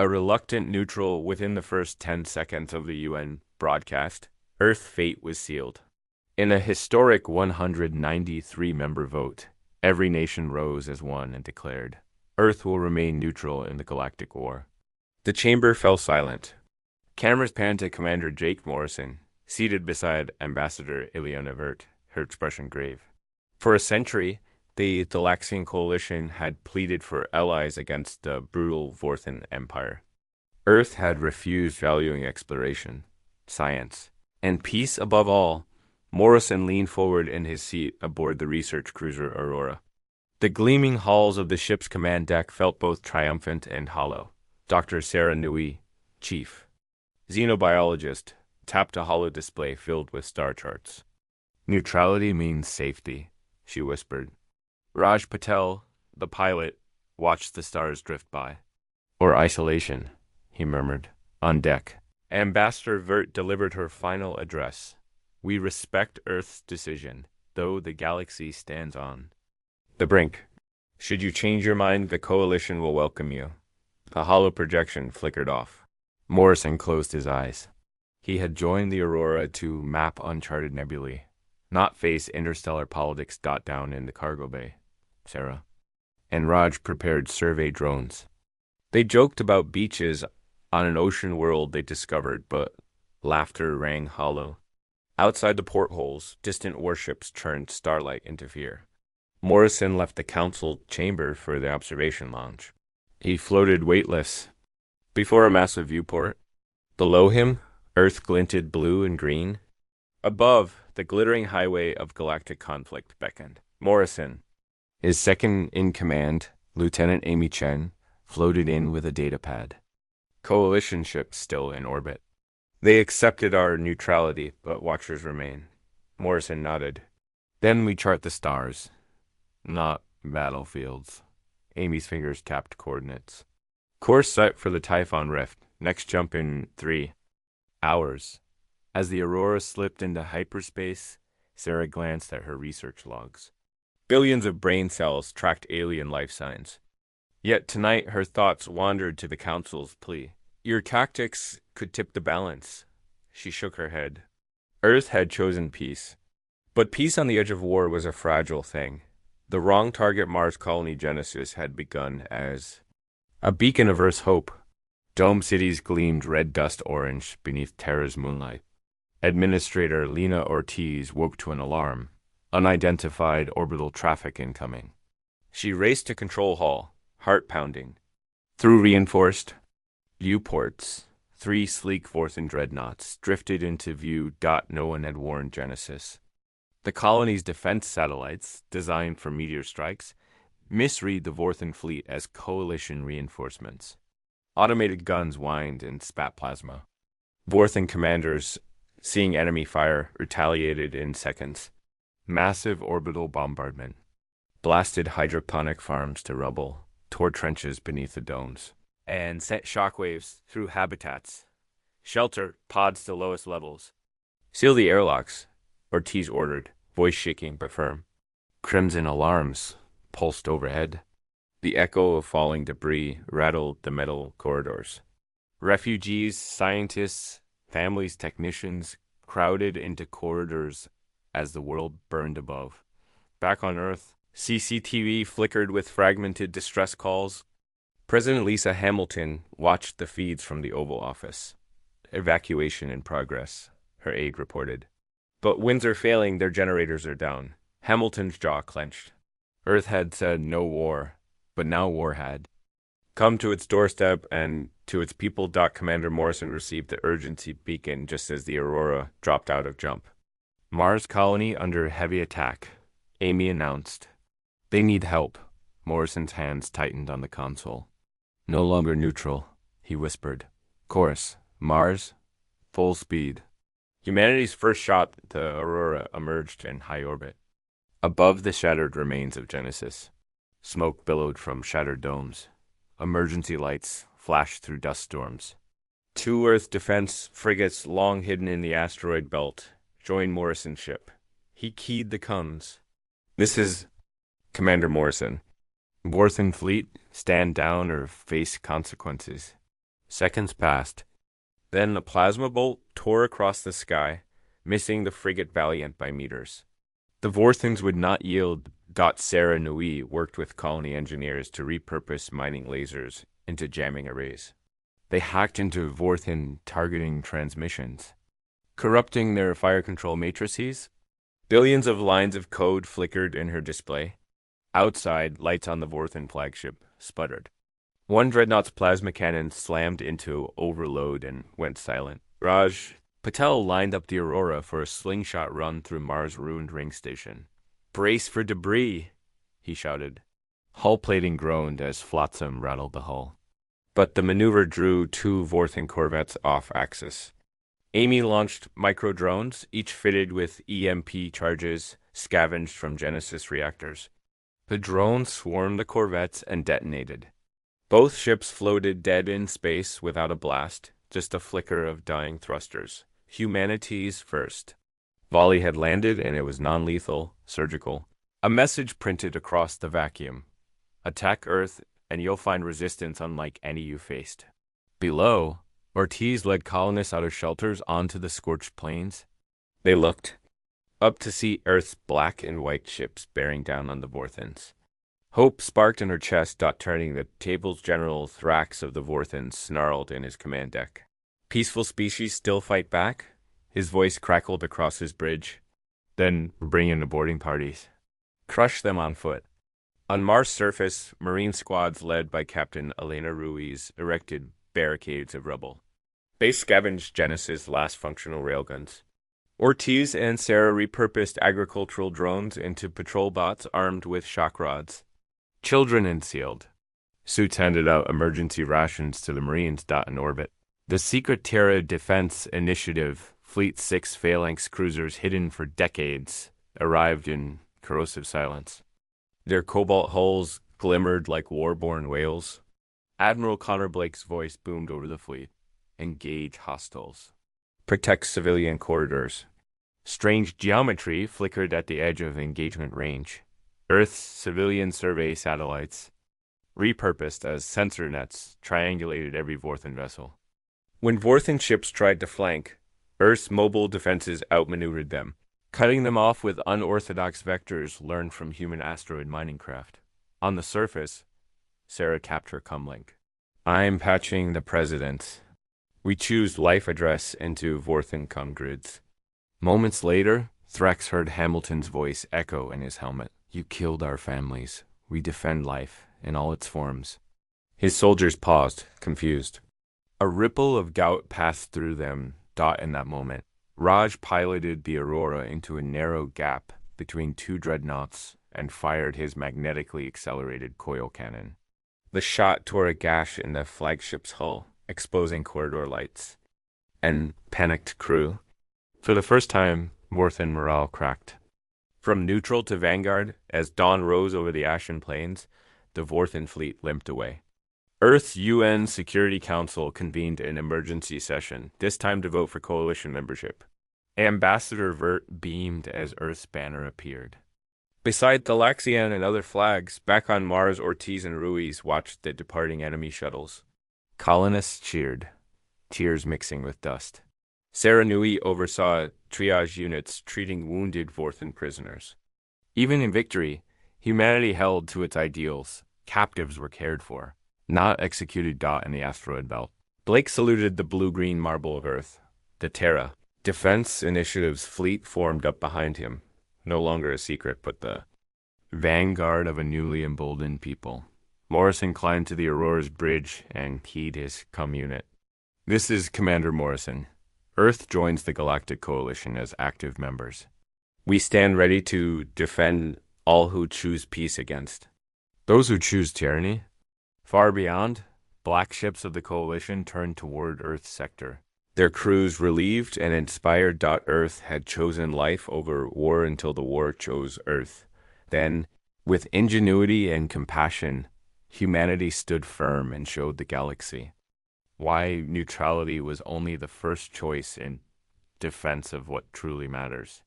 A reluctant neutral within the first 10 seconds of the UN broadcast, Earth's fate was sealed. In a historic 193-member vote, every nation rose as one and declared, Earth will remain neutral in the Galactic War. The chamber fell silent. Cameras panned to Commander Jake Morrison, seated beside Ambassador Ileana Vert, her expression grave. For a century, the Galaxian coalition had pleaded for allies against the brutal Vorthan Empire. Earth had refused valuing exploration, science, and peace above all. Morrison leaned forward in his seat aboard the research cruiser Aurora. The gleaming halls of the ship's command deck felt both triumphant and hollow. Dr. Sarah Nui, chief, xenobiologist, tapped a hollow display filled with star charts. Neutrality means safety, she whispered. Raj Patel, the pilot, watched the stars drift by. Or isolation, he murmured, on deck. Ambassador Vert delivered her final address. We respect Earth's decision, though the galaxy stands on the brink. Should you change your mind, the coalition will welcome you. A hollow projection flickered off. Morrison closed his eyes. He had joined the Aurora to map uncharted nebulae, not face interstellar politics down in the cargo bay. Sarah and Raj prepared survey drones. They joked about beaches on an ocean world they discovered, but laughter rang hollow. Outside the portholes, distant warships churned starlight into fear. Morrison left the council chamber for the observation lounge. He floated weightless before a massive viewport. Below him, Earth glinted blue and green. Above, the glittering highway of galactic conflict beckoned. Morrison, his second-in-command, Lieutenant Amy Chen, floated in with a datapad. Coalition ships still in orbit. They accepted our neutrality, but watchers remain. Morrison nodded. Then we chart the stars, not battlefields. Amy's fingers tapped coordinates. Course set for the Typhon Rift. Next jump in 3 hours. As the Aurora slipped into hyperspace, Sarah glanced at her research logs. Billions of brain cells tracked alien life signs. Yet tonight her thoughts wandered to the Council's plea. Your tactics could tip the balance. She shook her head. Earth had chosen peace. But peace on the edge of war was a fragile thing. The wrong target Mars colony Genesis had begun as a beacon of Earth's hope. Dome cities gleamed red dust orange beneath Terra's moonlight. Administrator Lena Ortiz woke to an alarm. Unidentified orbital traffic incoming. She raced to control hall, heart pounding. Through reinforced viewports, 3 sleek Vorthan dreadnoughts drifted into view. No one had warned Genesis. The colony's defense satellites, designed for meteor strikes, misread the Vorthan fleet as coalition reinforcements. Automated guns whined and spat plasma. Vorthan commanders, seeing enemy fire, retaliated in seconds. Massive orbital bombardment blasted hydroponic farms to rubble, tore trenches beneath the domes, and sent shockwaves through habitats. Shelter pods to lowest levels. Seal the airlocks, Ortiz ordered, voice shaking but firm. Crimson alarms pulsed overhead. The echo of falling debris rattled the metal corridors. Refugees, scientists, families, technicians crowded into corridors as the world burned above. Back on Earth, CCTV flickered with fragmented distress calls. President Lisa Hamilton watched the feeds from the Oval Office. Evacuation in progress, her aide reported. But winds are failing, their generators are down. Hamilton's jaw clenched. Earth had said no war, but now war had come to its doorstep, and to its people. Commander Morrison received the urgency beacon just as the Aurora dropped out of jump. Mars colony under heavy attack, Amy announced. They need help. Morrison's hands tightened on the console. No longer neutral, he whispered. Course, Mars, full speed. Humanity's first shot, the Aurora emerged in high orbit. Above the shattered remains of Genesis, smoke billowed from shattered domes. Emergency lights flashed through dust storms. 2 Earth defense frigates long hidden in the asteroid belt joined Morrison's ship. He keyed the comms. This is Commander Morrison. Vorthan fleet, stand down or face consequences. Seconds passed. Then a plasma bolt tore across the sky, missing the frigate Valiant by meters. The Vorthons would not yield. Sarah Nui worked with colony engineers to repurpose mining lasers into jamming arrays. They hacked into Vorthon targeting transmissions, corrupting their fire control matrices. Billions of lines of code flickered in her display. Outside, lights on the Vorthon flagship sputtered. One dreadnought's plasma cannon slammed into overload and went silent. Raj Patel lined up the Aurora for a slingshot run through Mars' ruined ring station. "Brace for debris," he shouted. Hull plating groaned as flotsam rattled the hull. But the maneuver drew two Vorthon corvettes off axis. Amy launched micro-drones, each fitted with EMP charges scavenged from Genesis reactors. The drones swarmed the corvettes and detonated. Both ships floated dead in space without a blast, just a flicker of dying thrusters. Humanity's first. Volley had landed and it was non-lethal, surgical. A message printed across the vacuum. "Attack Earth and you'll find resistance unlike any you faced." Below, Ortiz led colonists out of shelters onto the scorched plains. They looked up to see Earth's black and white ships bearing down on the Vorthons. Hope sparked in her chest. Turning the table's General Thrax of the Vorthons snarled in his command deck. "Peaceful species still fight back?" His voice crackled across his bridge. "Then bring in the boarding parties. Crush them on foot." On Mars' surface, Marine squads led by Captain Elena Ruiz erected barricades of rubble. They scavenged Genesis' last functional railguns. Ortiz and Sarah repurposed agricultural drones into patrol bots armed with shock rods. Children unsealed. Suits handed out emergency rations to the Marines. In orbit. The Secret Terra Defense Initiative, Fleet 6 phalanx cruisers hidden for decades, arrived in corrosive silence. Their cobalt hulls glimmered like war-born whales. Admiral Connor Blake's voice boomed over the fleet. "Engage hostiles. Protect civilian corridors." Strange geometry flickered at the edge of engagement range. Earth's civilian survey satellites, repurposed as sensor nets, triangulated every Vorthon vessel. When Vorthon ships tried to flank, Earth's mobile defenses outmaneuvered them, cutting them off with unorthodox vectors learned from human asteroid mining craft. On the surface, Sarah capped her comlink. "I'm patching the president. We choose life address into Vorthon grids." Moments later, Thrax heard Hamilton's voice echo in his helmet. "You killed our families. We defend life in all its forms." His soldiers paused, confused. A ripple of doubt passed through them. In that moment, Raj piloted the Aurora into a narrow gap between two dreadnoughts and fired his magnetically accelerated coil cannon. The shot tore a gash in the flagship's hull, exposing corridor lights. And panicked crew. For the first time, Vorthon morale cracked. From neutral to vanguard, as dawn rose over the ashen plains, the Vorthon fleet limped away. Earth's UN Security Council convened an emergency session, this time to vote for coalition membership. Ambassador Vert beamed as Earth's banner appeared. Beside Galaxian and other flags, back on Mars, Ortiz and Ruiz watched the departing enemy shuttles. Colonists cheered, tears mixing with dust. Sarah Nui oversaw triage units treating wounded Vorthon prisoners. Even in victory, humanity held to its ideals. Captives were cared for, not executed. In the asteroid belt, Blake saluted the blue-green marble of Earth, the Terra. Defense Initiative's fleet formed up behind him, no longer a secret, but the vanguard of a newly emboldened people. Morrison climbed to the Aurora's bridge and keyed his unit. "This is Commander Morrison. Earth joins the Galactic Coalition as active members. We stand ready to defend all who choose peace against those who choose tyranny." Far beyond, black ships of the Coalition turned toward Earth's sector. Their crews relieved and inspired. Earth had chosen life over war until the war chose Earth. Then, with ingenuity and compassion, humanity stood firm and showed the galaxy why neutrality was only the first choice in defense of what truly matters.